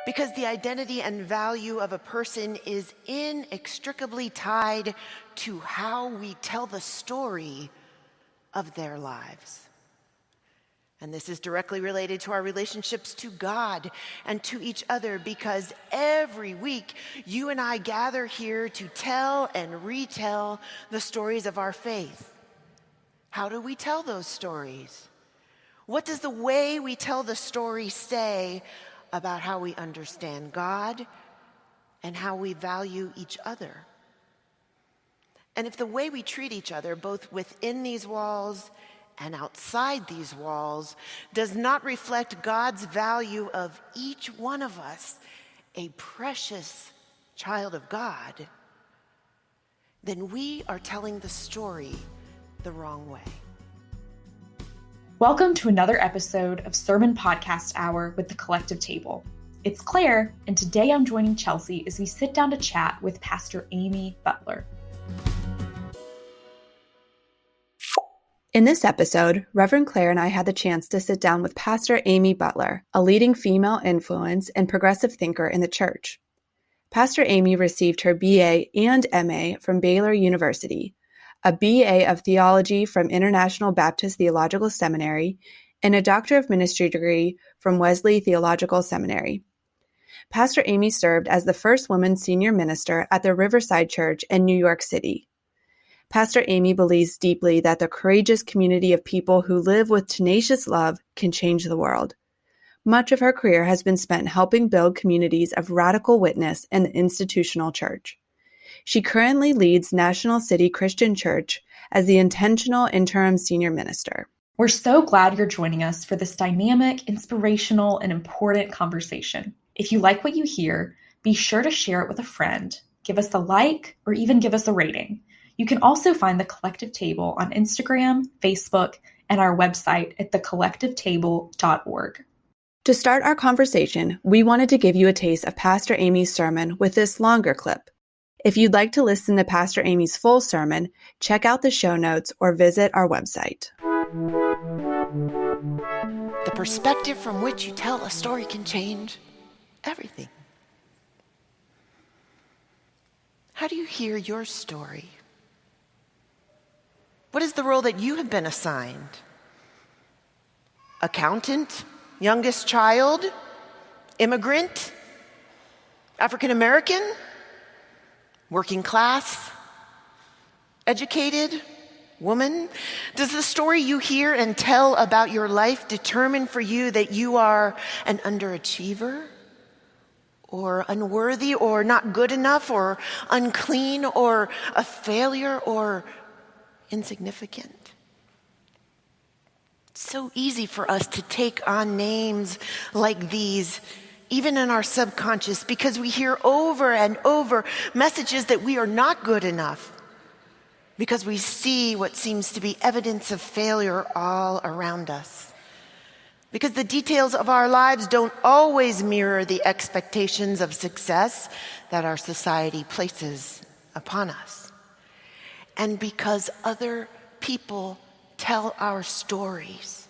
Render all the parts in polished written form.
Because the identity and value of a person is inextricably tied to how we tell the story of their lives. And this is directly related to our relationships to God and to each other, because every week you and I gather here to tell and retell the stories of our faith. How do we tell those stories? What does the way we tell the story say about how we understand God and how we value each other? And if the way we treat each other, both within these walls and outside these walls, does not reflect God's value of each one of us, a precious child of God, then we are telling the story the wrong way. Welcome to another episode of Sermon Podcast Hour with the Collective Table. It's Claire, and today I'm joining Chelsea as we sit down to chat with Pastor Amy Butler. In this episode, Reverend Claire and I had the chance to sit down with Pastor Amy Butler, a leading female influence and progressive thinker in the church. Pastor Amy received her BA and MA from Baylor University, a BA of Theology from International Baptist Theological Seminary, and a Doctor of Ministry degree from Wesley Theological Seminary. Pastor Amy served as the first woman senior minister at the Riverside Church in New York City. Pastor Amy believes deeply that the courageous community of people who live with tenacious love can change the world. Much of her career has been spent helping build communities of radical witness in the institutional church. She currently leads National City Christian Church as the intentional interim senior minister. We're so glad you're joining us for this dynamic, inspirational, and important conversation. If you like what you hear, be sure to share it with a friend, give us a like, or even give us a rating. You can also find The Collective Table on Instagram, Facebook, and our website at thecollectivetable.org. To start our conversation, we wanted to give you a taste of Pastor Amy's sermon with this longer clip. If you'd like to listen to Pastor Amy's full sermon, check out the show notes or visit our website. The perspective from which you tell a story can change everything. How do you hear your story? What is the role that you have been assigned? Accountant? Youngest child? Immigrant? African American? Working class? Educated? Woman? Does the story you hear and tell about your life determine for you that you are an underachiever? Or unworthy, or not good enough, or unclean, or a failure, or insignificant? It's so easy for us to take on names like these, even in our subconscious, because we hear over and over messages that we are not good enough, because we see what seems to be evidence of failure all around us, because the details of our lives don't always mirror the expectations of success that our society places upon us, and because other people tell our stories.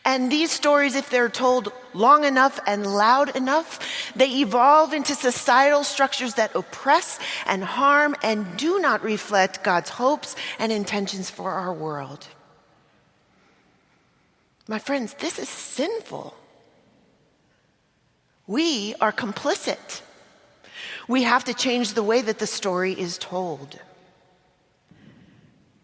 And these stories, if they're told long enough and loud enough, they evolve into societal structures that oppress and harm and do not reflect God's hopes and intentions for our world. My friends, this is sinful. We are complicit. We have to change the way that the story is told.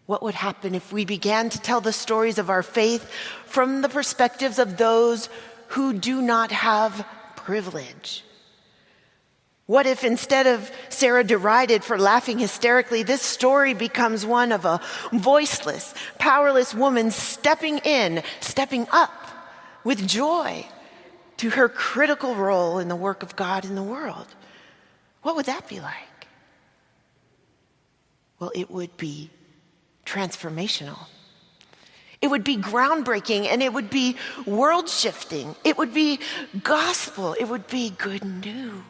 What would happen if we began to tell the stories of our faith from the perspectives of those who do not have privilege? What if instead of Sarah derided for laughing hysterically, this story becomes one of a voiceless, powerless woman stepping up with joy to her critical role in the work of God in the world? What would that be like? Well, it would be transformational. It would be groundbreaking, and it would be world-shifting. It would be gospel. It would be good news.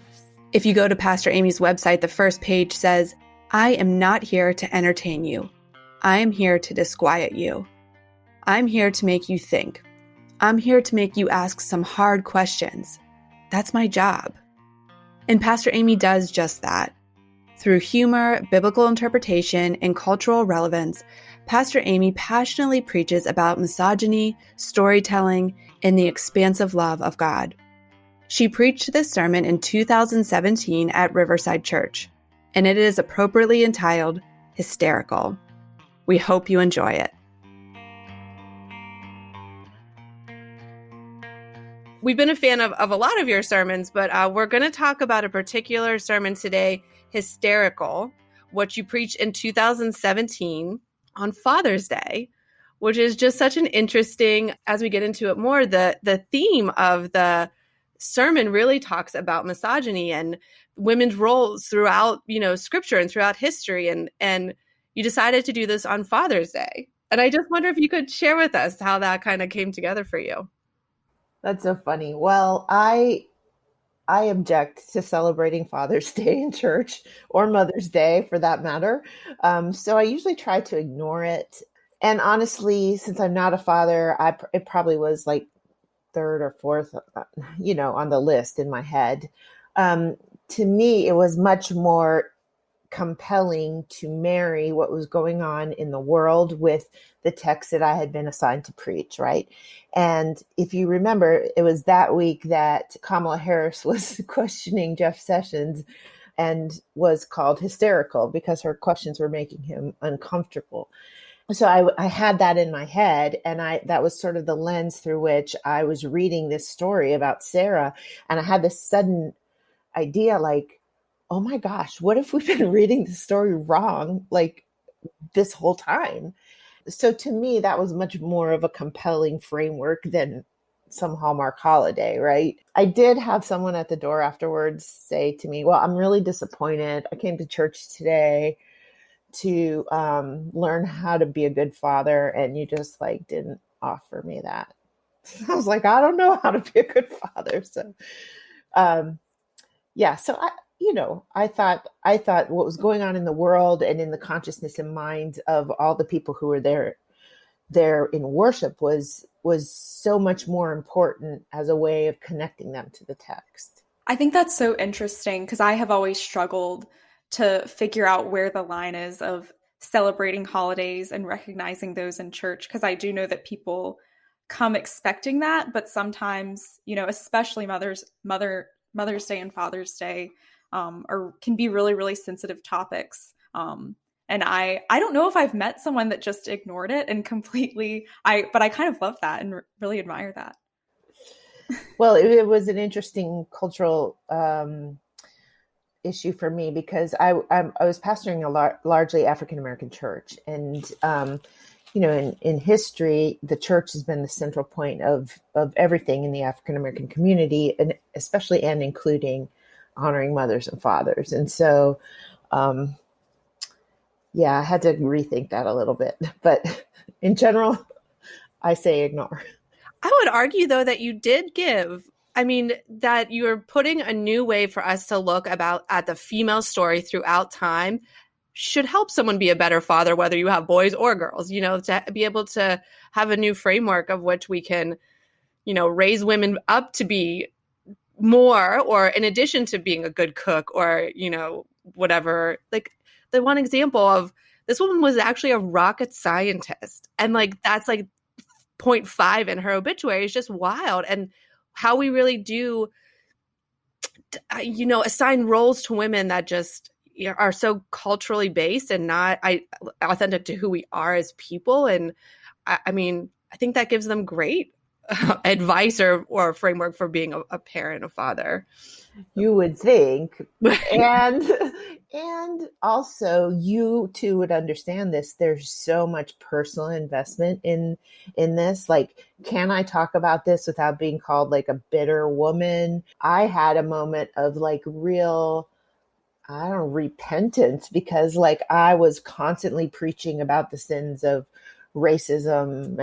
If you go to Pastor Amy's website, the first page says, "I am not here to entertain you. I am here to disquiet you. I'm here to make you think. I'm here to make you ask some hard questions. That's my job. And Pastor Amy does just that. Through humor, biblical interpretation, and cultural relevance, Pastor Amy passionately preaches about misogyny, storytelling, and the expansive love of God. She preached this sermon in 2017 at Riverside Church, and it is appropriately entitled Hysterical. We hope you enjoy it. We've been a fan of a lot of your sermons, but we're going to talk about a particular sermon today, Hysterical, what you preached in 2017 on Father's Day, which is just such an interesting, as we get into it more, the theme of the sermon really talks about misogyny and women's roles throughout, scripture and throughout history. And you decided to do this on Father's Day. And I just wonder if you could share with us how that kind of came together for you. That's so funny. Well, I object to celebrating Father's Day in church, or Mother's Day for that matter. So I usually try to ignore it. And honestly, since I'm not a father, it probably was like third or fourth, on the list in my head. To me, it was much more compelling to marry what was going on in the world with the text that I had been assigned to preach, right? And if you remember, it was that week that Kamala Harris was questioning Jeff Sessions and was called hysterical because her questions were making him uncomfortable. So I had that in my head, and that was sort of the lens through which I was reading this story about Sarah. And I had this sudden idea like, oh my gosh, what if we've been reading the story wrong, like this whole time? So to me, that was much more of a compelling framework than some Hallmark holiday, right? I did have someone at the door afterwards say to me, well, I'm really disappointed. I came to church today to learn how to be a good father, and you just didn't offer me that. I was like, I don't know how to be a good father. So so I thought what was going on in the world and in the consciousness and minds of all the people who were there in worship was so much more important as a way of connecting them to the text. I think that's so interesting because I have always struggled to figure out where the line is of celebrating holidays and recognizing those in church, because I do know that people come expecting that, but sometimes, especially Mother's Day and Father's Day can be really, really sensitive topics. And I don't know if I've met someone that just ignored it and completely, but I kind of love that and really admire that. Well, it was an interesting cultural issue for me because I was pastoring a largely African-American church. And, in history, the church has been the central point of everything in the African-American community, and especially and including honoring mothers and fathers. And so, I had to rethink that a little bit. But in general, I say ignore. I would argue, though, that you did that you're putting a new way for us to look at the female story throughout time should help someone be a better father, whether you have boys or girls, to be able to have a new framework of which we can, raise women up to be more, or in addition to being a good cook or, whatever. Like the one example of this woman was actually a rocket scientist, and that's 0.5 in her obituary is just wild. And how we really do, assign roles to women that just are so culturally based and not authentic to who we are as people. And I think that gives them great advice or framework for being a parent, a father. You would think. And also you too would understand this. There's so much personal investment in this. Can I talk about this without being called a bitter woman? I had a moment of real, repentance, because I was constantly preaching about the sins of racism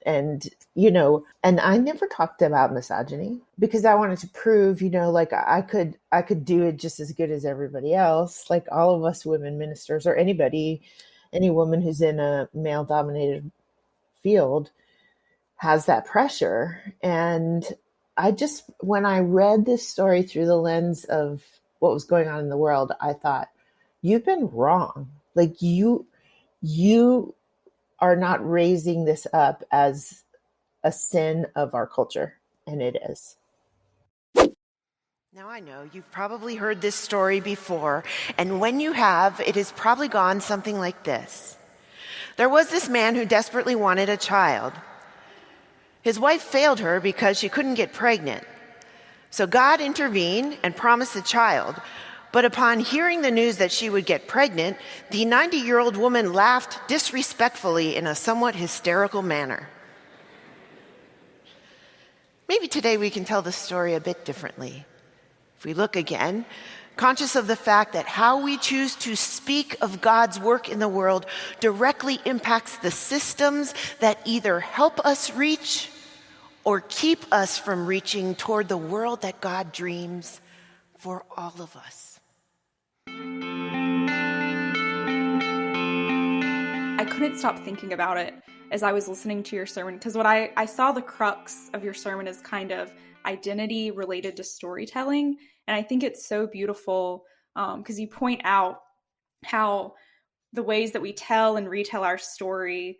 and I never talked about misogyny because I wanted to prove, I could do it just as good as everybody else. All of us women ministers, or any woman who's in a male dominated field has that pressure. And when I read this story through the lens of what was going on in the world, I thought, you've been wrong. Like you are not raising this up as a sin of our culture. And it is. Now I know you've probably heard this story before, and when you have, it has probably gone something like this. There was this man who desperately wanted a child. His wife failed her because she couldn't get pregnant. So God intervened and promised a child. But upon hearing the news that she would get pregnant, the 90-year-old woman laughed disrespectfully in a somewhat hysterical manner. Maybe today we can tell the story a bit differently. If we look again, conscious of the fact that how we choose to speak of God's work in the world directly impacts the systems that either help us reach or keep us from reaching toward the world that God dreams for all of us. I couldn't stop thinking about it as I was listening to your sermon, because what I saw the crux of your sermon as kind of identity related to storytelling. And I think it's so beautiful because you point out how the ways that we tell and retell our story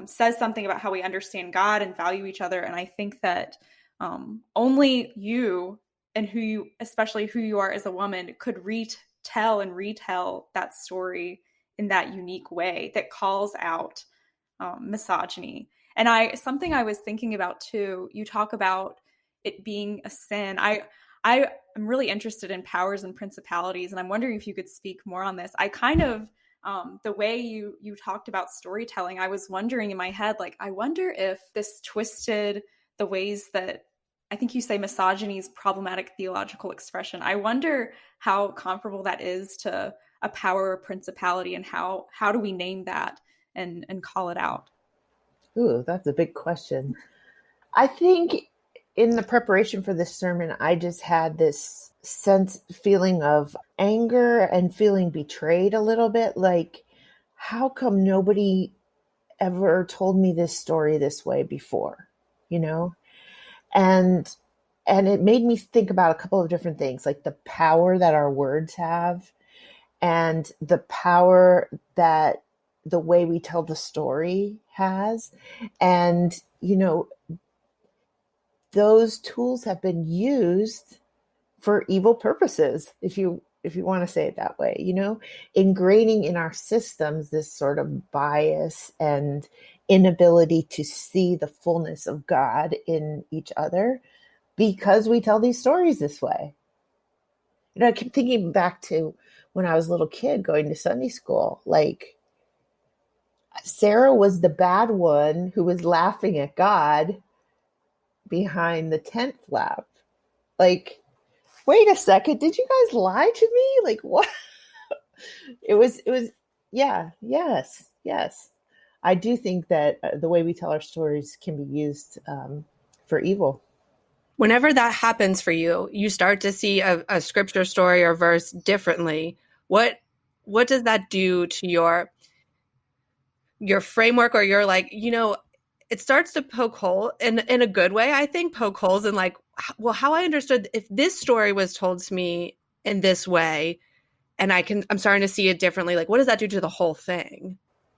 says something about how we understand God and value each other. And I think that only you and especially who you are as a woman, could tell and retell that story in that unique way that calls out misogyny. And something I was thinking about too, you talk about it being a sin. I'm really interested in powers and principalities, and I'm wondering if you could speak more on this. I kind of, the way you talked about storytelling, I was wondering in my head, like, I wonder if this twisted the ways that, I think you say misogyny is problematic theological expression. I wonder how comparable that is to a power or principality, and how do we name that and call it out? Ooh, that's a big question. I think in the preparation for this sermon, I just had this feeling of anger and feeling betrayed a little bit. Like, how come nobody ever told me this story this way before, you know? And it made me think about a couple of different things, like the power that our words have and the power that the way we tell the story has. And, you know, those tools have been used for evil purposes, if you want to say it that way, you know, ingraining in our systems this sort of bias and inability to see the fullness of God in each other because we tell these stories this way. You know, I keep thinking back to when I was a little kid going to Sunday school. Like, Sarah was the bad one who was laughing at God behind the tent flap. Like, wait a second, did you guys lie to me? Like, what? It was, yes. I do think that the way we tell our stories can be used for evil. Whenever that happens for you, you start to see a scripture story or verse differently. What does that do to your framework, or your, like, you know, it starts to poke hole in a good way, I think, poke holes in, like, well, how I understood if this story was told to me in this way, and I'm starting to see it differently. Like, what does that do to the whole thing?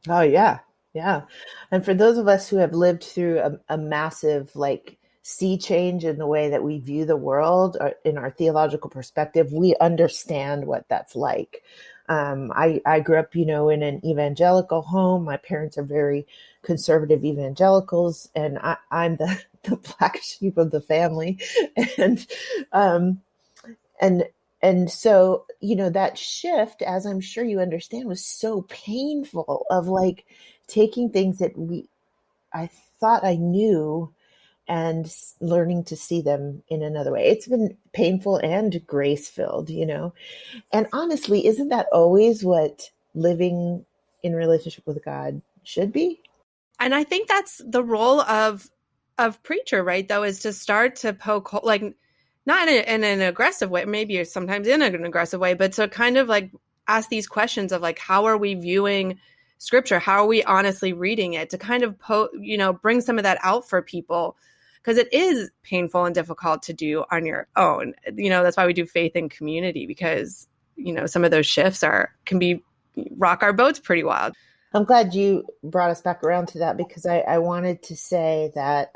Oh, yeah. And for those of us who have lived through a massive, like, sea change in the way that we view the world or in our theological perspective, we understand what that's like. I grew up, you know, in an evangelical home. My parents are very conservative evangelicals, and I'm the black sheep of the family. And so, you know, that shift, as I'm sure you understand, was so painful, of like taking things that I thought I knew and learning to see them in another way. It's been painful and grace-filled, you know. And honestly, isn't that always what living in relationship with God should be? And I think that's the role of preacher, right, though, is to start to poke, like, not in an aggressive way, maybe sometimes in an aggressive way, but to kind of like ask these questions of, like, how are we viewing scripture? How are we honestly reading it? To kind of bring some of that out for people. because it is painful and difficult to do on your own. That's why we do faith and community, because, some of those shifts can rock our boats pretty wild. I'm glad you brought us back around to that, because I wanted to say that,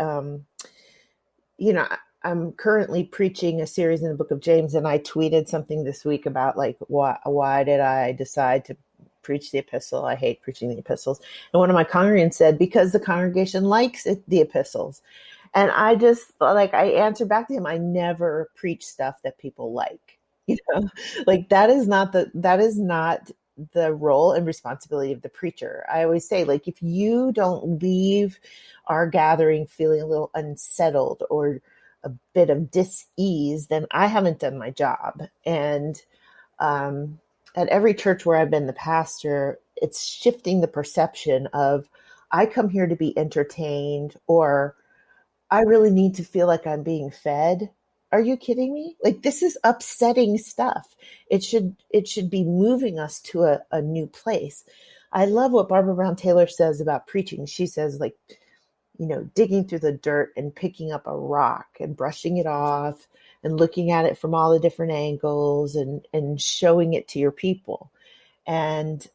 I'm currently preaching a series in the book of James, and I tweeted something this week about like, why did I decide to preach the epistle? I hate preaching the epistles. And one of my congregants said, because the congregation likes the epistles. And I just I answered back to him, I never preach stuff that people like, like that is not the role and responsibility of the preacher. I always say, like, if you don't leave our gathering feeling a little unsettled or a bit of dis-ease, then I haven't done my job. And at every church where I've been the pastor, it's shifting the perception of, I come here to be entertained, or I really need to feel like I'm being fed. Are you kidding me? Like, this is upsetting stuff. It should be moving us to a new place. I love what Barbara Brown Taylor says about preaching. She says, like, digging through the dirt and picking up a rock and brushing it off and looking at it from all the different angles and showing it to your people. And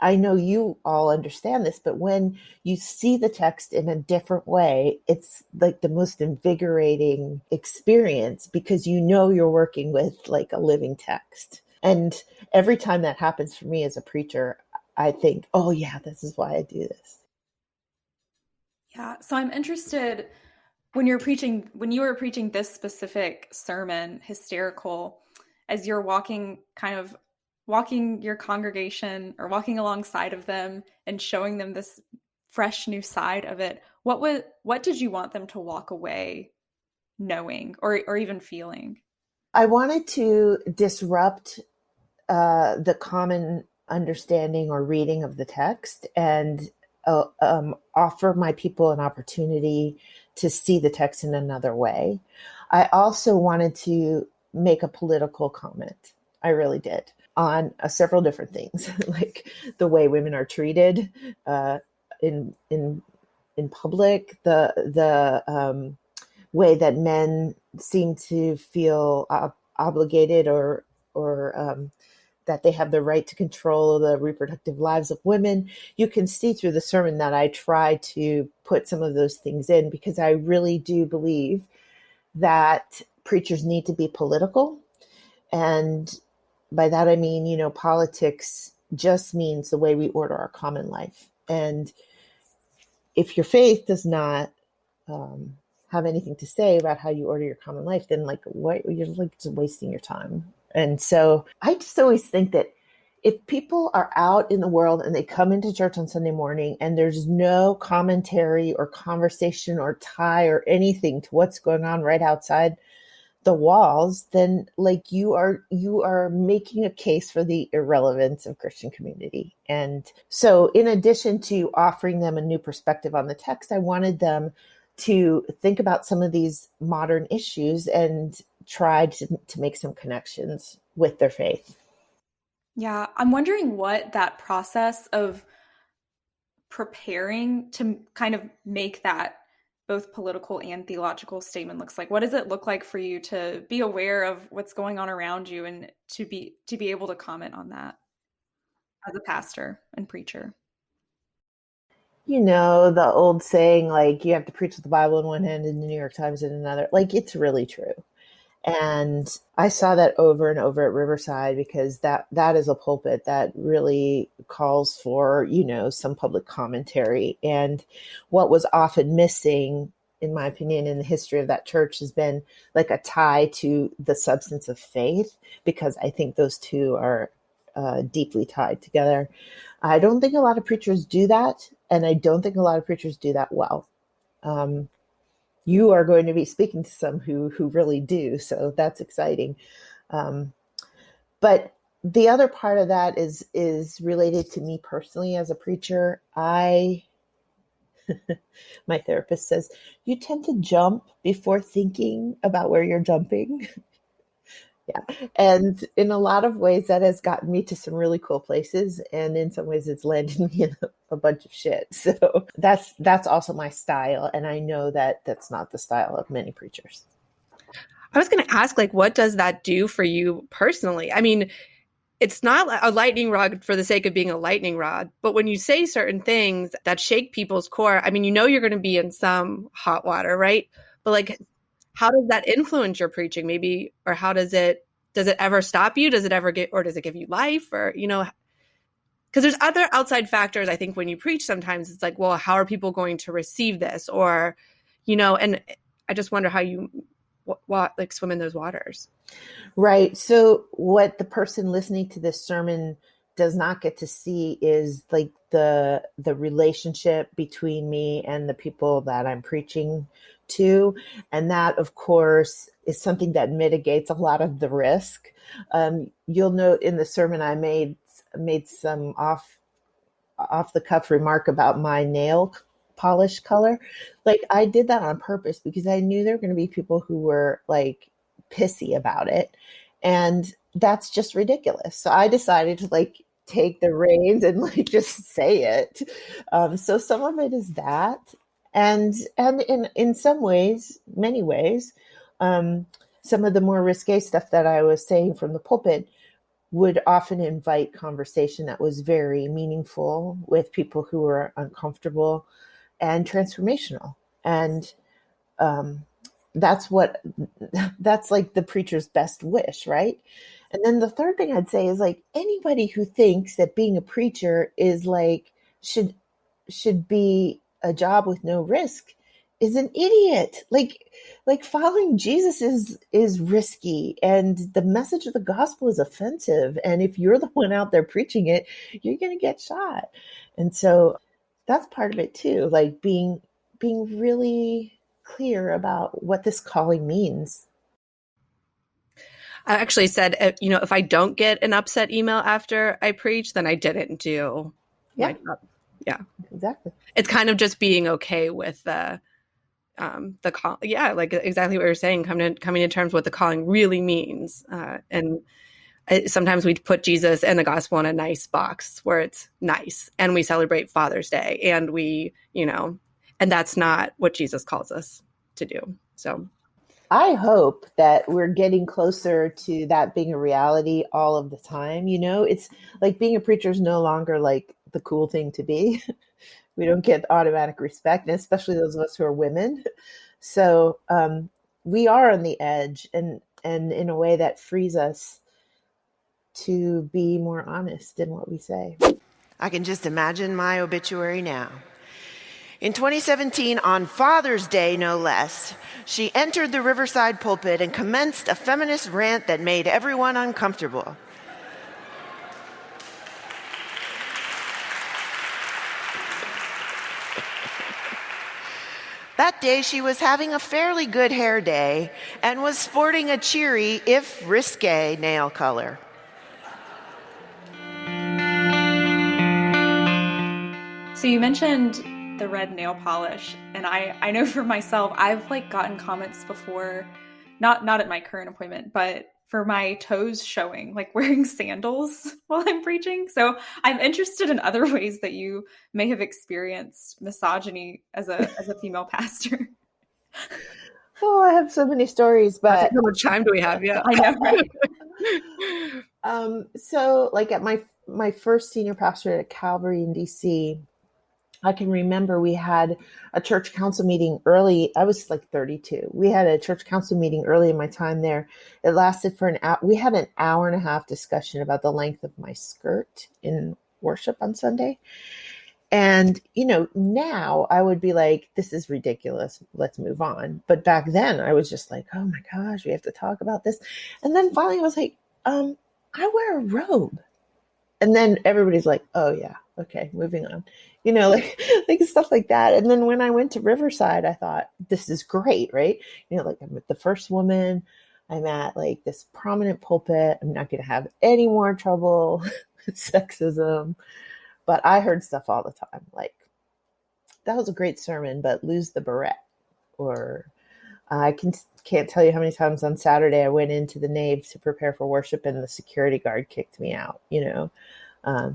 I know you all understand this, but when you see the text in a different way, it's like the most invigorating experience, because you're working with like a living text. And every time that happens for me as a preacher, I think, oh yeah, this is why I do this. Yeah. So I'm interested, when you were preaching this specific sermon, Hysterical, as you're walking your congregation or walking alongside of them and showing them this fresh new side of it, what did you want them to walk away knowing or even feeling? I wanted to disrupt the common understanding or reading of the text, and offer my people an opportunity to see the text in another way. I also wanted to make a political comment. I really did, on several different things, like the way women are treated in public, the way that men seem to feel obligated or that they have the right to control the reproductive lives of women. You can see through the sermon that I try to put some of those things in, because I really do believe that preachers need to be political. And by that, I mean, politics just means the way we order our common life. And if your faith does not have anything to say about how you order your common life, then you're just wasting your time. And so I just always think that if people are out in the world and they come into church on Sunday morning and there's no commentary or conversation or tie or anything to what's going on right outside the walls, then you are making a case for the irrelevance of Christian community. And so in addition to offering them a new perspective on the text, I wanted them to think about some of these modern issues and try to make some connections with their faith. Yeah, I'm wondering what that process of preparing to kind of make that both political and theological statement looks like. What does it look like for you to be aware of what's going on around you and to be able to comment on that as a pastor and preacher? The old saying, you have to preach the Bible in one hand and the New York Times in another. It's really true. And I saw that over and over at Riverside, because that is a pulpit that really calls for, some public commentary. And what was often missing, in my opinion, in the history of that church has been a tie to the substance of faith, because I think those two are deeply tied together. I don't think a lot of preachers do that. And I don't think a lot of preachers do that well. You are going to be speaking to some who really do. So that's exciting. But the other part of that is related to me personally as a preacher. My therapist says, you tend to jump before thinking about where you're jumping. Yeah. And in a lot of ways, that has gotten me to some really cool places. And in some ways, it's landed me in a bunch of shit. So that's also my style. And I know that that's not the style of many preachers. I was going to ask, like, what does that do for you personally? I mean, it's not a lightning rod for the sake of being a lightning rod, but when you say certain things that shake people's core, I mean, you know, you're going to be in some hot water, right? But like, how does that influence your preaching? Maybe, or does it ever stop you? Does it ever does it give you life? Or, you know, because there's other outside factors. I think when you preach, sometimes it's like, well, how are people going to receive this? Or, you know, and I just wonder how you like swim in those waters. Right. So what the person listening to this sermon does not get to see is like the relationship between me and the people that I'm preaching to. And that, of course, is something that mitigates a lot of the risk. You'll note in the sermon I made some off the cuff remark about my nail polish color. Like, I did that on purpose because I knew there were going to be people who were like pissy about it. And that's just ridiculous. So I decided to like take the reins and like just say it. So some of it is that. And in some ways, many ways, some of the more risque stuff that I was saying from the pulpit would often invite conversation that was very meaningful with people who were uncomfortable and transformational. And that's like the preacher's best wish, right? And then the third thing I'd say is like anybody who thinks that being a preacher is like should be a job with no risk is an idiot. Like following Jesus is risky, and the message of the gospel is offensive. And if you're the one out there preaching it, you're going to get shot. And so that's part of it too, like being really clear about what this calling means. I actually said, you know, if I don't get an upset email after I preach, then I didn't do my job. Yeah, exactly. It's kind of just being okay with the call. Yeah, like exactly what you're saying, coming to terms with what the calling really means. And sometimes we put Jesus and the gospel in a nice box where it's nice, and we celebrate Father's Day, and we, you know, and that's not what Jesus calls us to do. So I hope that we're getting closer to that being a reality all of the time. You know, it's like being a preacher is no longer like the cool thing to be. We don't get automatic respect, and especially those of us who are women. So we are on the edge, and in a way that frees us to be more honest in what we say. I can just imagine my obituary now. In 2017, on Father's Day, no less, she entered the Riverside pulpit and commenced a feminist rant that made everyone uncomfortable. That day, she was having a fairly good hair day and was sporting a cheery, if risque, nail color. So you mentioned the red nail polish, and I know for myself, I've like gotten comments before, not at my current appointment, but for my toes showing, like wearing sandals while I'm preaching. So I'm interested in other ways that you may have experienced misogyny as a female pastor. Oh, I have so many stories, but how much time do we have? Yeah, I know, right? So like at my first senior pastorate at Calvary in DC, I can remember we had a church council meeting early. I was like 32. We had a church council meeting early in my time there. It lasted for an hour. We had an hour and a half discussion about the length of my skirt in worship on Sunday. And, you know, now I would be like, this is ridiculous. Let's move on. But back then I was just like, oh my gosh, we have to talk about this. And then finally I was like, I wear a robe. And then everybody's like, oh yeah, okay, moving on. You know, like stuff like that. And then when I went to Riverside, I thought, this is great, right? You know, like I'm with the first woman. I'm at like this prominent pulpit. I'm not going to have any more trouble with sexism. But I heard stuff all the time, like, that was a great sermon, but lose the beret. Or Can't tell you how many times on Saturday I went into the nave to prepare for worship, and the security guard kicked me out.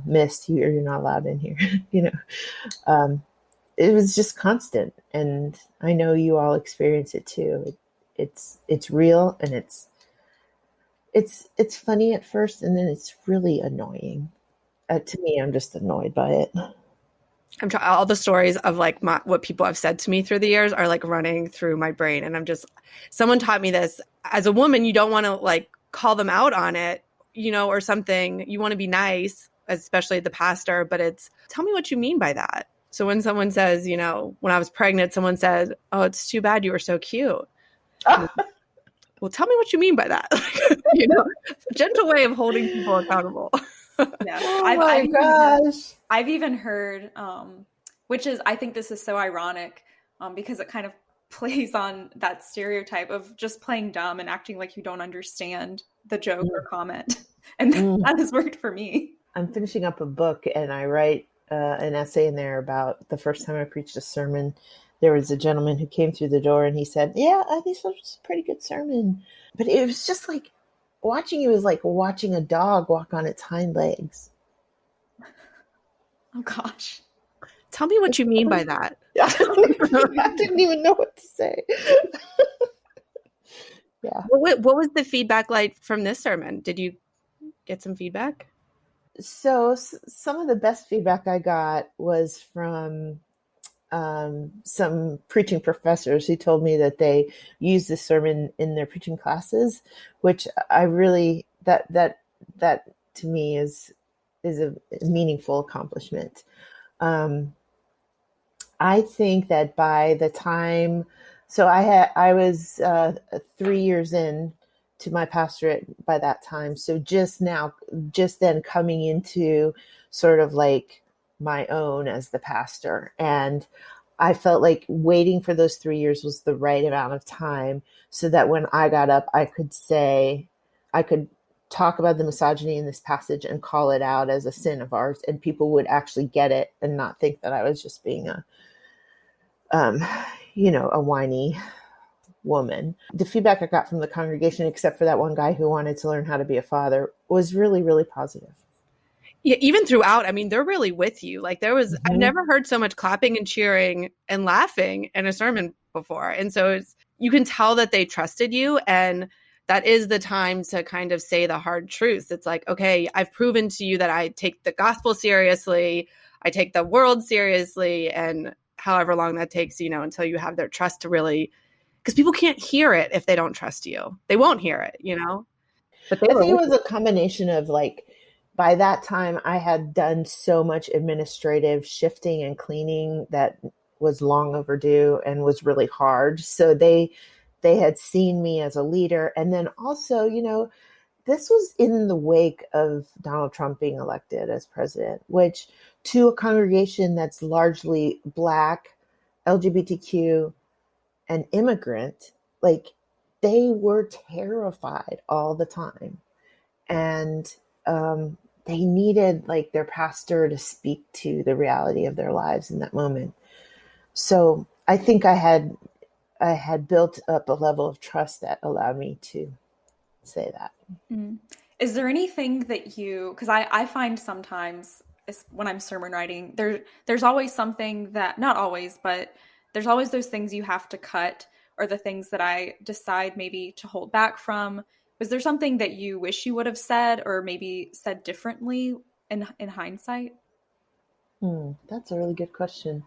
Missed, you're not allowed in here. It was just constant, and I know you all experience it too. It's real, and it's funny at first, and then it's really annoying. To me, I'm just annoyed by it. All the stories of like what people have said to me through the years are like running through my brain. And someone taught me this. As a woman, you don't want to like call them out on it, or something. You want to be nice, especially the pastor, but tell me what you mean by that. So when someone says, when I was pregnant, someone said, "Oh, it's too bad you were so cute." Well, tell me what you mean by that. A gentle way of holding people accountable. Yeah. Oh my gosh. I've even heard, which is, I think this is so ironic, because it kind of plays on that stereotype of just playing dumb and acting like you don't understand the joke or comment. And that has worked for me. I'm finishing up a book, and I write an essay in there about the first time I preached a sermon. There was a gentleman who came through the door, and he said, "Yeah, I think this was a pretty good sermon." But it was just like, watching you was like watching a dog walk on its hind legs. Oh gosh. Tell me what you mean by that. I didn't even know what to say. Yeah. What was the feedback like from this sermon? Did you get some feedback? So some of the best feedback I got was from some preaching professors who told me that they use this sermon in their preaching classes, which I really, that to me is a meaningful accomplishment. I think that by the time, I was 3 years in to my pastorate by that time. So just then coming into sort of like my own as the pastor. And I felt like waiting for those 3 years was the right amount of time, so that when I got up, I could talk about the misogyny in this passage and call it out as a sin of ours, and people would actually get it and not think that I was just being a whiny woman. The feedback I got from the congregation, except for that one guy who wanted to learn how to be a father, was really, really positive. Yeah, even throughout, I mean, they're really with you. Like I've never heard so much clapping and cheering and laughing in a sermon before. And so you can tell that they trusted you, and that is the time to kind of say the hard truths. It's like, okay, I've proven to you that I take the gospel seriously. I take the world seriously. And however long that takes, until you have their trust to really, because people can't hear it if they don't trust you. They won't hear it, But I think it was a combination of like, by that time I had done so much administrative shifting and cleaning that was long overdue and was really hard. So they had seen me as a leader. And then also, this was in the wake of Donald Trump being elected as president, which to a congregation that's largely Black, LGBTQ, and immigrant, like they were terrified all the time. And they needed like their pastor to speak to the reality of their lives in that moment. So I think I had built up a level of trust that allowed me to say that. Is there anything that because I find sometimes when I'm sermon writing, there's always something that, not always, but there's always those things you have to cut, or the things that I decide maybe to hold back from. Was there something that you wish you would have said, or maybe said differently in hindsight? That's a really good question.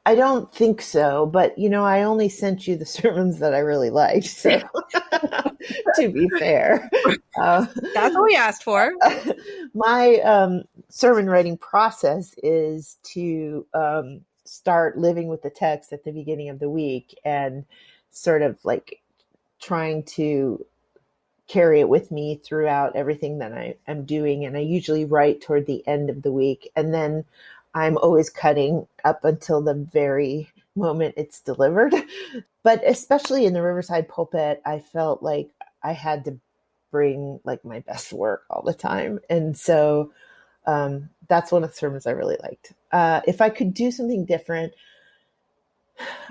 I don't think so, but I only sent you the sermons that I really liked. So to be fair, that's what we asked for. My sermon writing process is to start living with the text at the beginning of the week and sort of like trying to carry it with me throughout everything that I am doing. And I usually write toward the end of the week, and then I'm always cutting up until the very moment it's delivered. But especially in the Riverside pulpit, I felt like I had to bring like my best work all the time. And so that's one of the sermons I really liked. If I could do something different,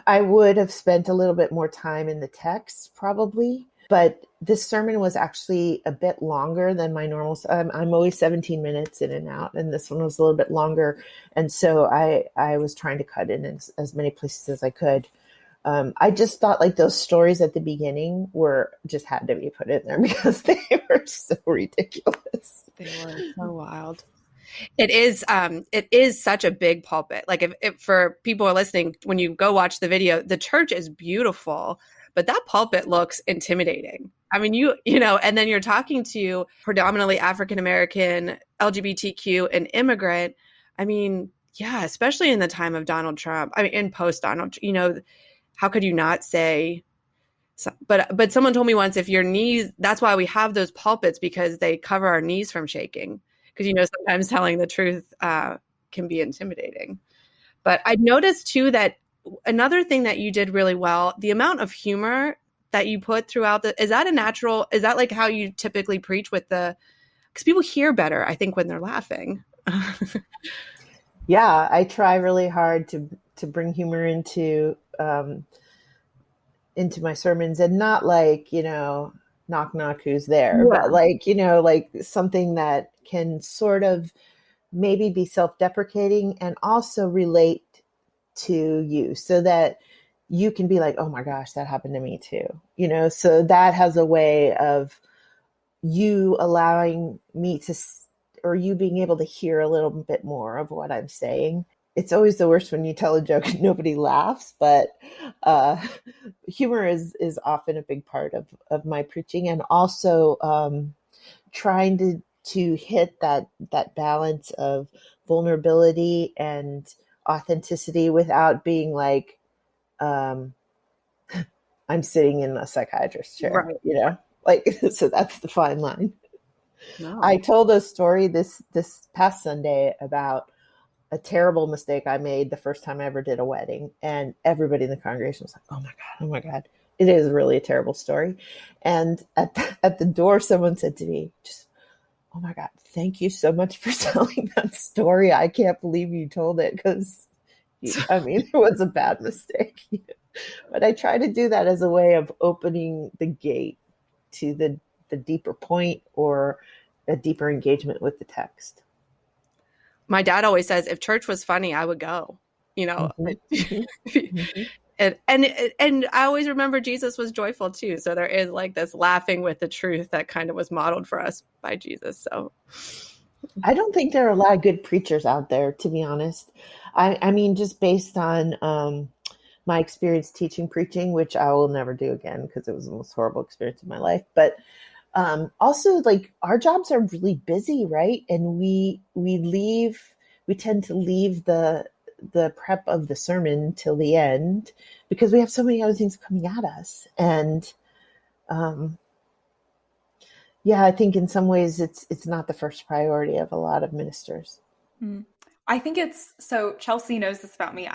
I would have spent a little bit more time in the text probably, but this sermon was actually a bit longer than my normal. I'm always 17 minutes in and out, and this one was a little bit longer. And so I was trying to cut in as many places as I could. I just thought like those stories at the beginning just had to be put in there because they were so ridiculous. They were so wild. It is such a big pulpit. Like if for people who are listening, when you go watch the video, the church is beautiful, but that pulpit looks intimidating. I mean, you know, and then you're talking to predominantly African-American, LGBTQ and immigrant. I mean, yeah, especially in the time of Donald Trump. I mean, in post Donald, you know, how could you not say, but someone told me once, if your knees, that's why we have those pulpits, because they cover our knees from shaking. Because, you know, sometimes telling the truth can be intimidating. But I noticed too that another thing that you did really well, the amount of humor that you put throughout is that like how you typically preach with because people hear better, I think, when they're laughing. Yeah, I try really hard to bring humor into my sermons, and not like, you know, knock knock, who's there, but like, you know, like something that can sort of maybe be self-deprecating and also relate to you, so that you can be like, oh my gosh, that happened to me too, you know. So that has a way of you allowing me to, or you being able to hear a little bit more of what I'm saying. It's always the worst when you tell a joke and nobody laughs, but humor is often a big part of my preaching, and also trying to hit that balance of vulnerability and authenticity without being like, I'm sitting in a psychiatrist's chair, right. You know, like, so that's the fine line. No. I told a story this past Sunday about a terrible mistake I made the first time I ever did a wedding. And everybody in the congregation was like, oh my God. It is really a terrible story. And at the door, someone said to me, just, oh my God, thank you so much for telling that story. I can't believe you told it, because, I mean, it was a bad mistake. But I try to do that as a way of opening the gate to the deeper point, or a deeper engagement with the text. My dad always says, if church was funny, I would go, you know. Mm-hmm. And I always remember Jesus was joyful too. So there is like this laughing with the truth that kind of was modeled for us by Jesus. So I don't think there are a lot of good preachers out there, to be honest. I mean, just based on my experience teaching preaching, which I will never do again because it was the most horrible experience of my life. But also, like, our jobs are really busy, right? And we tend to leave the prep of the sermon till the end because we have so many other things coming at us. And yeah, I think in some ways it's not the first priority of a lot of ministers. I think so Chelsea knows this about me.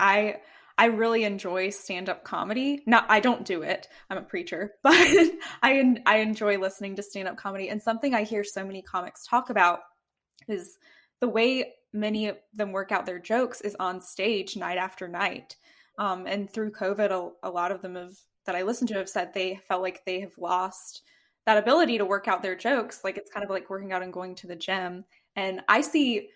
I really enjoy stand-up comedy. I don't do it. I'm a preacher, but I enjoy listening to stand-up comedy. And something I hear so many comics talk about is the way many of them work out their jokes is on stage night after night. And through COVID, a lot of them that I listen to have said they felt like they have lost that ability to work out their jokes. Like, it's kind of like working out and going to the gym. And I see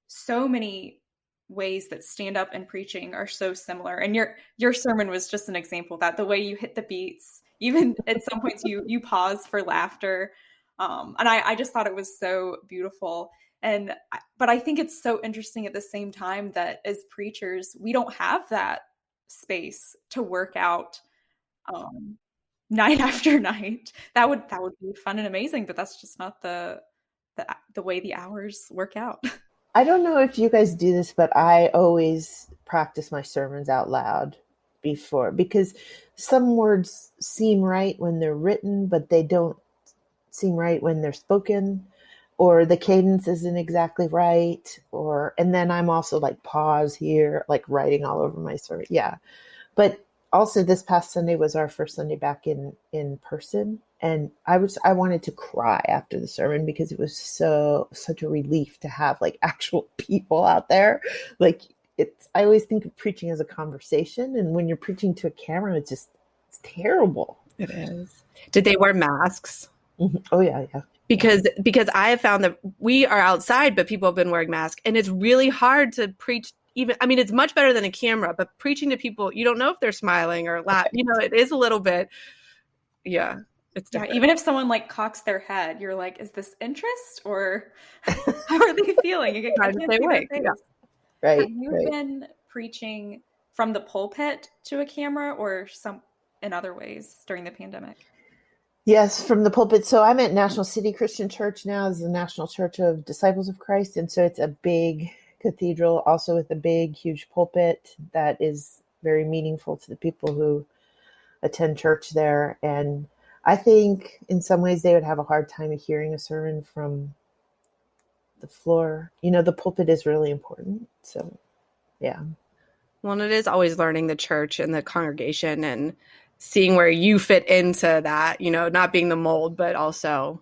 so many ways that stand up and preaching are so similar. And your sermon was just an example of that. The way you hit the beats, even at some points you pause for laughter. And I just thought it was so beautiful. But I think it's so interesting at the same time that as preachers, we don't have that space to work out night after night. That would be fun and amazing, but that's just not the way the hours work out. I don't know if you guys do this, but I always practice my sermons out loud before, because some words seem right when they're written, but they don't seem right when they're spoken, or the cadence isn't exactly right. And then I'm also like pause here, like writing all over my sermon. Yeah. But also this past Sunday was our first Sunday back in person. And I wanted to cry after the sermon because it was such a relief to have like actual people out there. Like, I always think of preaching as a conversation. And when you're preaching to a camera, it's terrible. It is. Did they wear masks? Mm-hmm. Oh yeah. Yeah. Because I have found that we are outside, but people have been wearing masks, and it's really hard to preach. Even, I mean, it's much better than a camera, but preaching to people, you don't know if they're smiling or laughing. You know, it is a little bit, yeah. It's different. Even if someone like cocks their head, you're like, is this interest or how are they feeling? You Hard to stay awake. Yeah. Right. Have you been preaching from the pulpit to a camera or some in other ways during the pandemic? Yes, from the pulpit. So I'm at National City Christian Church now, as the National Church of Disciples of Christ. And so it's a big cathedral, also with a big, huge pulpit that is very meaningful to the people who attend church there. And I think in some ways they would have a hard time hearing a sermon from the floor. You know, the pulpit is really important. So, yeah. Well, and it is always learning the church and the congregation and seeing where you fit into that, you know, not being the mold, but also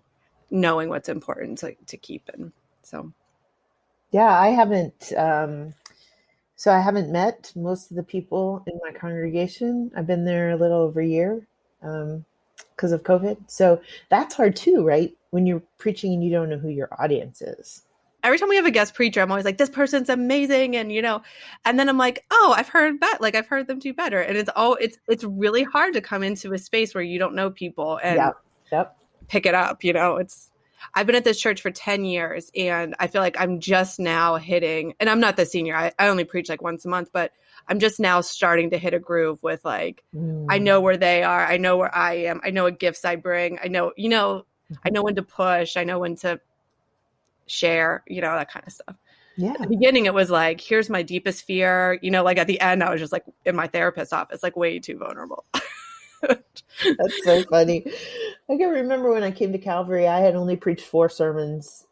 knowing what's important to keep. And so. Yeah, I haven't met most of the people in my congregation. I've been there a little over a year because of COVID. So that's hard too, right? When you're preaching and you don't know who your audience is. Every time we have a guest preacher, I'm always like, this person's amazing. And, you know, and then I'm like, oh, I've heard that. Like, I've heard them do better. And it's really hard to come into a space where you don't know people and pick it up. You know, I've been at this church for 10 years and I feel like I'm just now hitting, and I'm not the senior. I only preach like once a month, but I'm just now starting to hit a groove with like, I know where they are. I know where I am. I know what gifts I bring. I know, you know, I know when to push. I know when to share, you know, that kind of stuff. Yeah. At the beginning, it was like, here's my deepest fear. You know, like at the end, I was just like in my therapist's office, like way too vulnerable. That's so funny. I can remember when I came to Calvary, I had only preached 4 sermons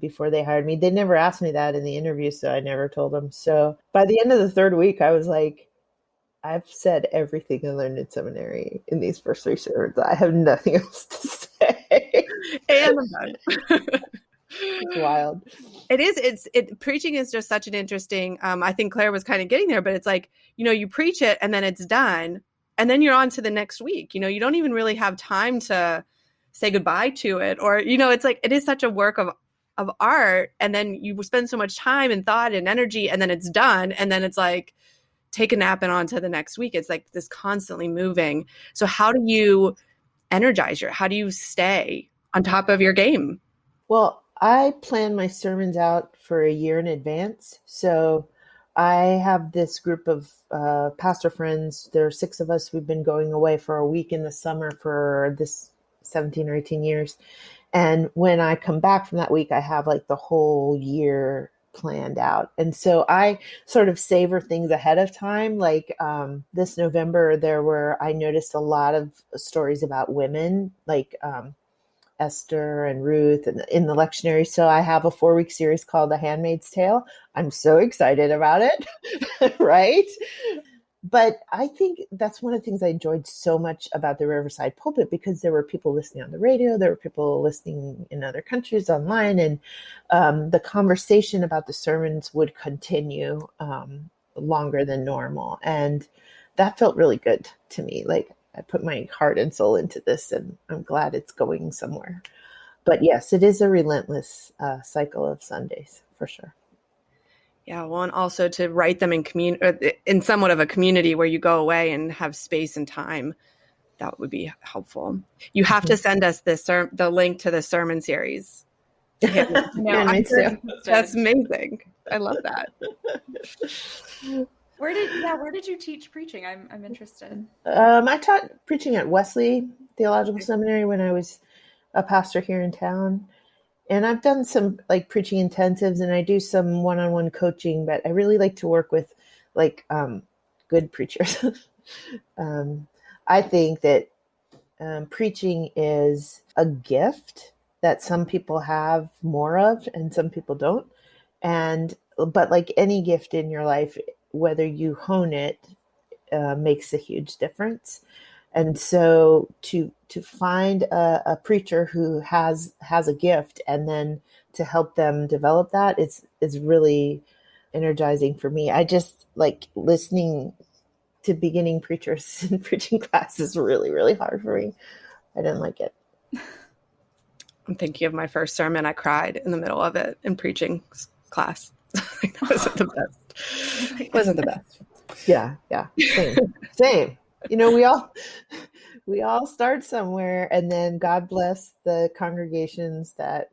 before they hired me. They never asked me that in the interview, so I never told them. So by the end of the 3rd week, I was like, I've said everything I learned in seminary in these first 3 sermons. I have nothing else to say. And I'm done. It's wild. It is. Preaching is just such an interesting, I think Claire was kind of getting there, but it's like, you know, you preach it and then it's done. And then you're on to the next week. You know, you don't even really have time to say goodbye to it. Or, you know, it's like, it is such a work of art. And then you spend so much time and thought and energy and then it's done. And then it's like, take a nap and on to the next week. It's like this constantly moving. So how do you energize how do you stay on top of your game? Well, I plan my sermons out for a year in advance. So I have this group of pastor friends. There are 6 of us. We've been going away for a week in the summer for this 17 or 18 years. And when I come back from that week, I have like the whole year planned out. And so I sort of savor things ahead of time. Like this November, I noticed a lot of stories about women, like Esther and Ruth in the lectionary. So I have a 4-week series called The Handmaid's Tale. I'm so excited about it, right? But I think that's one of the things I enjoyed so much about the Riverside pulpit, because there were people listening on the radio, there were people listening in other countries online, and the conversation about the sermons would continue longer than normal. And that felt really good to me. Like, I put my heart and soul into this, and I'm glad it's going somewhere. But yes, it is a relentless cycle of Sundays, for sure. Yeah, well, and also to write them in somewhat of a community where you go away and have space and time, that would be helpful. You have to send us the link to the sermon series. That's amazing. I love that. Where did you teach preaching? I'm interested. I taught preaching at Wesley Theological Seminary when I was a pastor here in town. And I've done some like preaching intensives, and I do some one-on-one coaching, but I really like to work with like good preachers. I think that preaching is a gift that some people have more of and some people don't. But like any gift in your life, whether you hone it makes a huge difference. And so to find a preacher who has a gift and then to help them develop that is really energizing for me. I just like listening to beginning preachers in preaching class is really, really hard for me. I didn't like it. I'm thinking of my first sermon. I cried in the middle of it in preaching class. That wasn't the best. Wasn't the best. Yeah. Same. We all start somewhere, and then God bless the congregations that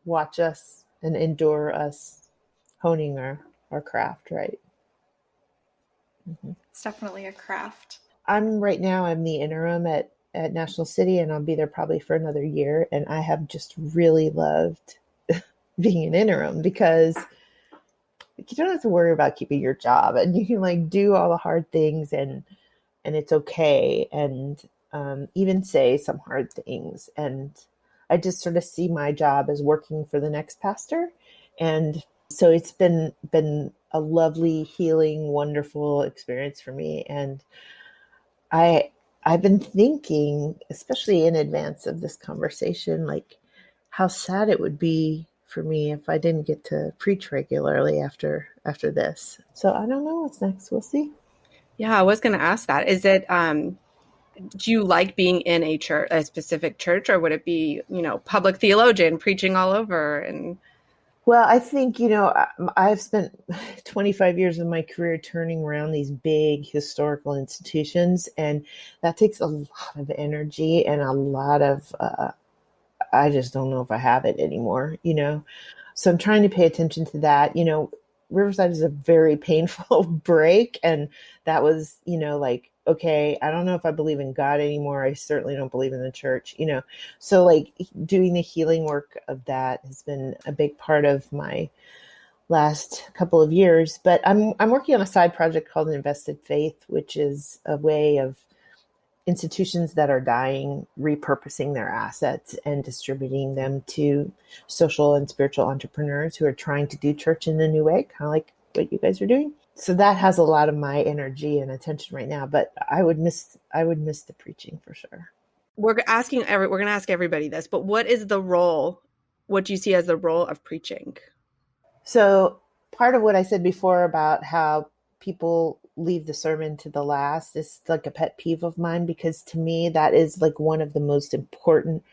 watch us and endure us honing our craft, right? Mm-hmm. It's definitely a craft. I'm the interim at National City, and I'll be there probably for another year. And I have just really loved being an interim because you don't have to worry about keeping your job, and you can like do all the hard things, and it's okay, and even say some hard things. And I just sort of see my job as working for the next pastor. And so it's been a lovely, healing, wonderful experience for me. And I've been thinking, especially in advance of this conversation, like how sad it would be for me if I didn't get to preach regularly after this. So I don't know what's next. We'll see. Yeah, I was going to ask that. Is it, do you like being in a church, a specific church, or would it be, public theologian preaching all over? And well, I think, I've spent 25 years of my career turning around these big historical institutions, and that takes a lot of energy and a lot of, I just don't know if I have it anymore, So I'm trying to pay attention to that. Riverside is a very painful break. And that was, like, okay, I don't know if I believe in God anymore. I certainly don't believe in the church, So like doing the healing work of that has been a big part of my last couple of years. But I'm working on a side project called Invested Faith, which is a way of institutions that are dying, repurposing their assets and distributing them to social and spiritual entrepreneurs who are trying to do church in a new way, kind of like what you guys are doing. So that has a lot of my energy and attention right now, but I would miss the preaching for sure. we're going to ask everybody this, but what do you see as the role of preaching? So part of what I said before about how people leave the sermon to the last is like a pet peeve of mine, because to me, that is like one of the most important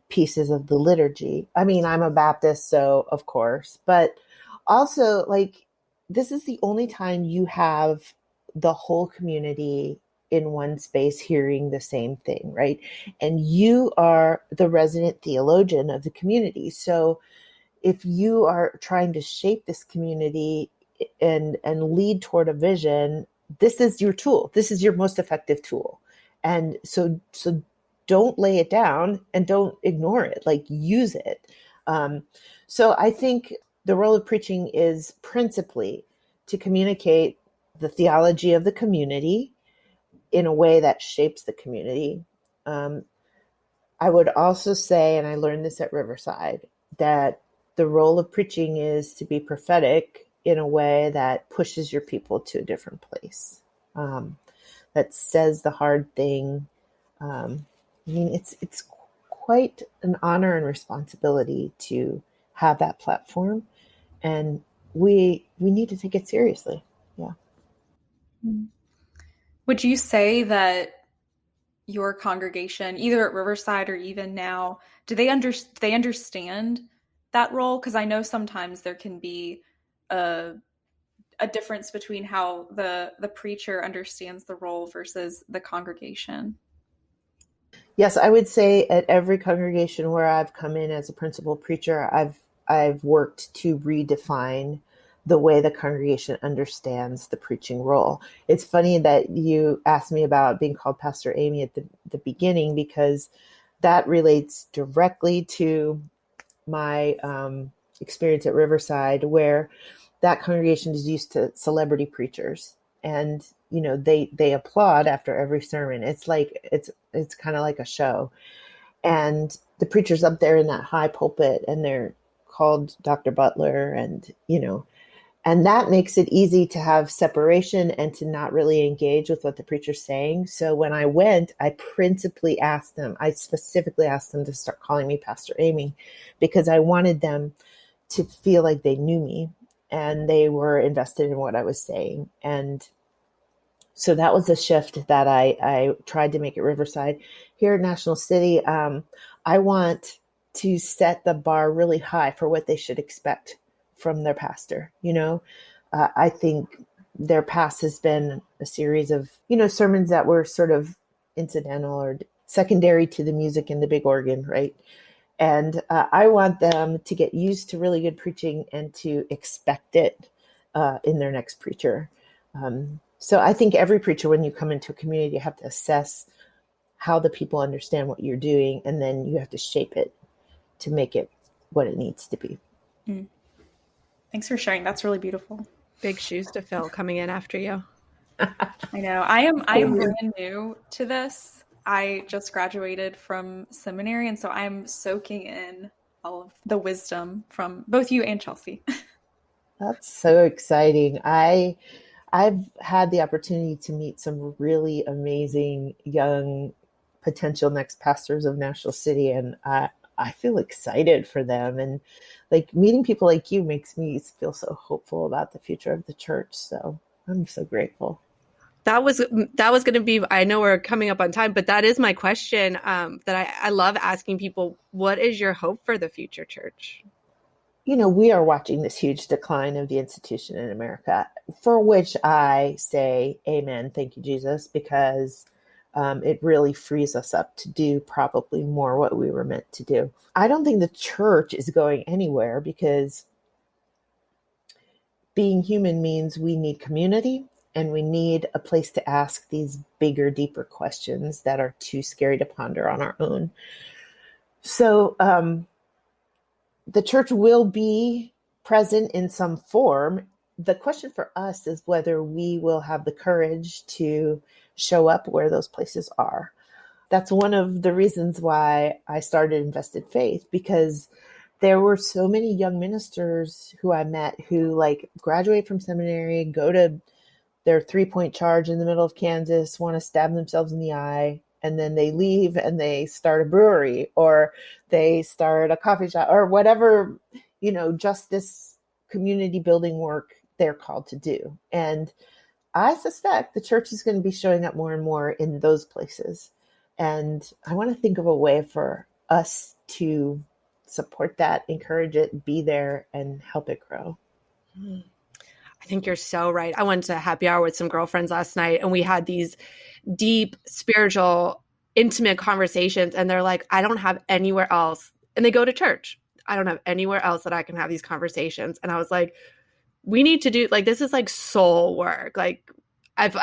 pieces of the liturgy. I mean, I'm a Baptist, so of course, but also like this is the only time you have the whole community in one space hearing the same thing, right? And you are the resident theologian of the community. So if you are trying to shape this community and lead toward a vision, this is your tool. This is your most effective tool. And so don't lay it down and don't ignore it, like use it. So I think the role of preaching is principally to communicate the theology of the community in a way that shapes the community. I would also say, and I learned this at Riverside, that the role of preaching is to be prophetic in a way that pushes your people to a different place, that says the hard thing. I mean, it's quite an honor and responsibility to have that platform, and we need to take it seriously. Yeah. Would you say that your congregation, either at Riverside or even now, do they understand that role? Because I know sometimes there can be a difference between how the preacher understands the role versus the congregation. Yes, I would say at every congregation where I've come in as a principal preacher, I've worked to redefine the way the congregation understands the preaching role. It's funny that you asked me about being called Pastor Amy at the beginning, because that relates directly to my experience at Riverside, where that congregation is used to celebrity preachers, and they applaud after every sermon. It's like it's kind of like a show, and the preacher's up there in that high pulpit, and they're called Dr. Butler, and that makes it easy to have separation and to not really engage with what the preacher's saying. So when I went, I specifically asked them to start calling me Pastor Amy, because I wanted them to feel like they knew me. and they were invested in what I was saying. And so that was a shift that I tried to make at Riverside. Here at National City, I want to set the bar really high for what they should expect from their pastor. I think their past has been a series of, sermons that were sort of incidental or secondary to the music and the big organ, right? And I want them to get used to really good preaching and to expect it in their next preacher. So I think every preacher, when you come into a community, you have to assess how the people understand what you're doing, and then you have to shape it to make it what it needs to be. Thanks for sharing. That's really beautiful. Big shoes to fill coming in after you. I know. I am brand new to this. I just graduated from seminary, and so I'm soaking in all of the wisdom from both you and Chelsea. That's so exciting. I've had the opportunity to meet some really amazing young potential next pastors of National City, and I feel excited for them. And like meeting people like you makes me feel so hopeful about the future of the church. So I'm so grateful. That was going to be, I know we're coming up on time, but that is my question that I love asking people. What is your hope for the future church? We are watching this huge decline of the institution in America, for which I say, amen, thank you, Jesus, because it really frees us up to do probably more what we were meant to do. I don't think the church is going anywhere, because being human means we need community, and we need a place to ask these bigger, deeper questions that are too scary to ponder on our own. So the church will be present in some form. The question for us is whether we will have the courage to show up where those places are. That's one of the reasons why I started Invested Faith, because there were so many young ministers who I met who graduate from seminary, go to their 3-point charge in the middle of Kansas, want to stab themselves in the eye, and then they leave and they start a brewery, or they start a coffee shop, or whatever, just this community building work they're called to do. And I suspect the church is going to be showing up more and more in those places. And I want to think of a way for us to support that, encourage it, be there, and help it grow. I think you're so right. I went to happy hour with some girlfriends last night, and we had these deep, spiritual, intimate conversations. And they're like, I don't have anywhere else. And they go to church. I don't have anywhere else that I can have these conversations. And I was like, we need to do, this is soul work. I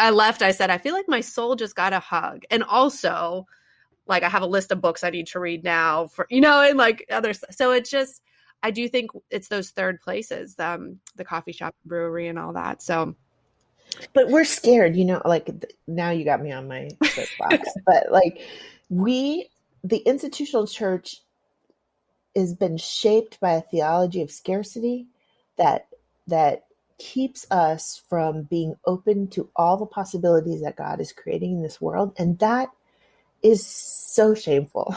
left, I said, I feel like my soul just got a hug. And also, I have a list of books I need to read now for, and other stuff. So it's just, I do think it's those third places, the coffee shop, brewery, and all that. So, but we're scared, now you got me on my soapbox, but the institutional church has been shaped by a theology of scarcity that keeps us from being open to all the possibilities that God is creating in this world. And that is so shameful.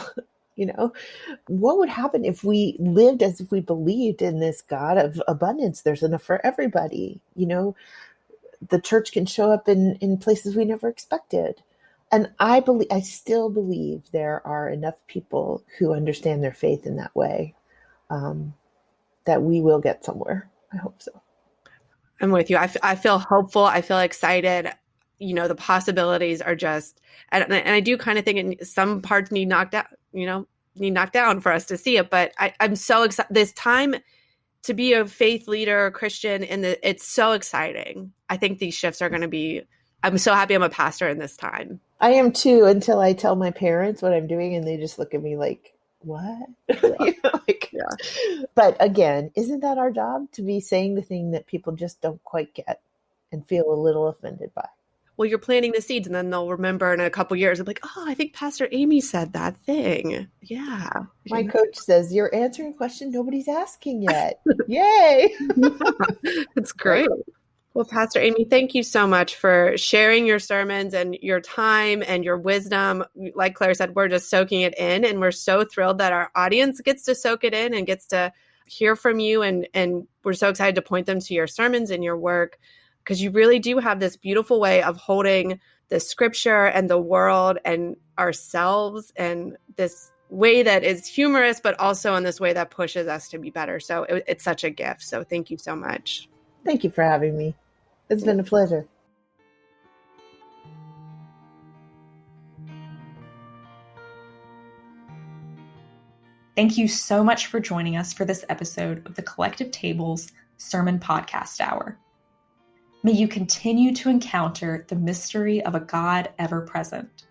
What would happen if we lived as if we believed in this God of abundance? There's enough for everybody. The church can show up in places we never expected. And I still believe there are enough people who understand their faith in that way, that we will get somewhere. I hope so. I'm with you. I feel hopeful. I feel excited. The possibilities are just, and I do kind of think some parts need knocked down for us to see it. But I'm so excited. This time to be a faith leader, Christian, it's so exciting. I think these shifts are going to be, I'm so happy I'm a pastor in this time. I am too, until I tell my parents what I'm doing and they just look at me like, what? Yeah. But again, isn't that our job, to be saying the thing that people just don't quite get and feel a little offended by? Well, you're planting the seeds, and then they'll remember in a couple years, they'll be like, oh, I think Pastor Amy said that thing. Yeah. My coach says, you're answering a question nobody's asking yet. Yay. That's great. Well, Pastor Amy, thank you so much for sharing your sermons and your time and your wisdom. Like Claire said, we're just soaking it in, and we're so thrilled that our audience gets to soak it in and gets to hear from you, and we're so excited to point them to your sermons and your work, because you really do have this beautiful way of holding the scripture and the world and ourselves, and this way that is humorous, but also in this way that pushes us to be better. So it's such a gift. So thank you so much. Thank you for having me. It's been a pleasure. Thank you so much for joining us for this episode of the Collective Tables Sermon Podcast Hour. May you continue to encounter the mystery of a God ever present.